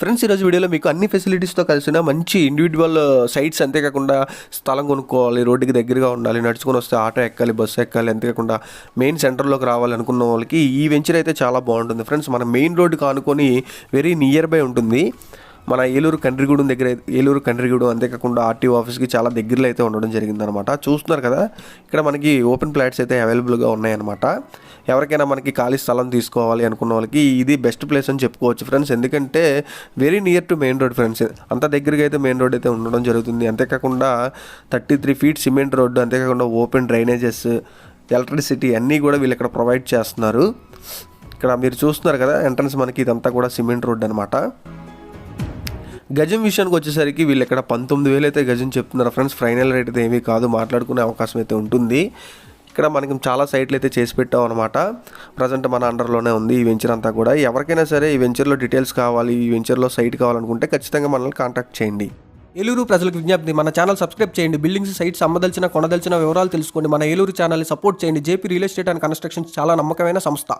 Friends ఈరోజు వీడియోలో మీకు అన్ని ఫెసిలిటీస్తో కలిసిన మంచి ఇండివిజువల్ సైట్స్, అంతేకాకుండా స్థలం కొనుక్కోవాలి, రోడ్డుకి దగ్గరగా ఉండాలి, నడుచుకొని వస్తే ఆటో ఎక్కాలి, బస్సు ఎక్కాలి, అంతేకాకుండా మెయిన్ సెంటర్లోకి రావాలి అనుకున్న వాళ్ళకి ఈ వెంచర్ అయితే చాలా బాగుంటుంది ఫ్రెండ్స్. మన మెయిన్ రోడ్డుకి ఆనుకొని వెరీ నియర్ బై ఉంటుంది. మన ఏలూరు కండ్రిగూడెం దగ్గర, ఏలూరు కండ్రిగూడెం అంతేకాకుండా ఆర్టీఓ ఆఫీస్కి చాలా దగ్గరలో అయితే ఉండడం జరిగిందనమాట. చూస్తున్నారు కదా, ఇక్కడ మనకి ఓపెన్ ప్లాట్స్ అయితే అవైలబుల్గా ఉన్నాయన్నమాట. ఎవరికైనా మనకి ఖాళీ స్థలం తీసుకోవాలి అనుకున్న వాళ్ళకి ఇది బెస్ట్ ప్లేస్ అని చెప్పుకోవచ్చు ఫ్రెండ్స్. ఎందుకంటే very near to main road friends. అంత దగ్గరగా అయితే మెయిన్ రోడ్ అయితే ఉండడం జరుగుతుంది. అంతేకాకుండా 33 feet సిమెంట్ రోడ్డు, అంతేకాకుండా ఓపెన్ డ్రైనేజెస్, ఎలక్ట్రిసిటీ అన్నీ కూడా వీళ్ళు ఇక్కడ ప్రొవైడ్ చేస్తున్నారు. ఇక్కడ మీరు చూస్తున్నారు కదా ఎంట్రన్స్, మనకి ఇదంతా కూడా సిమెంట్ రోడ్ అనమాట. గజం విషయానికి వచ్చేసరికి వీళ్ళు ఇక్కడ 19,000 అయితే గజం చెప్తున్నారు ఫ్రెండ్స్. ఫైనల్ రేట్ అయితే ఏమీ కాదు, మాట్లాడుకునే అవకాశం అయితే ఉంటుంది. ఇక్కడ మనకి చాలా సైట్లు అయితే చేసి పెట్టాం అనమాట. ప్రజెంట్ మన అండర్లోనే ఉంది ఈ వెంచర్ అంతా కూడా. ఎవరికైనా సరే ఈ వెంచర్లో డీటెయిల్స్ కావాలి, ఈ వెంచర్లో సైట్ కావాలనుకుంటే ఖచ్చితంగా మనల్ని కాంటాక్ట్ చేయండి. ఏలూరు ప్రజలకు విజ్ఞప్తి, మన ఛానల్ సబ్స్క్రైబ్ చేయండి. బిల్డింగ్స్, సైట్స్ అమ్మదలిచిన, కొనదలిచిన వివరాలు తెలుసుకోండి. మన ఏలూరు ఛానల్ని సపోర్ట్ చేయండి. JP real estate and constructions చాలా నమ్మకమైన సంస్థ.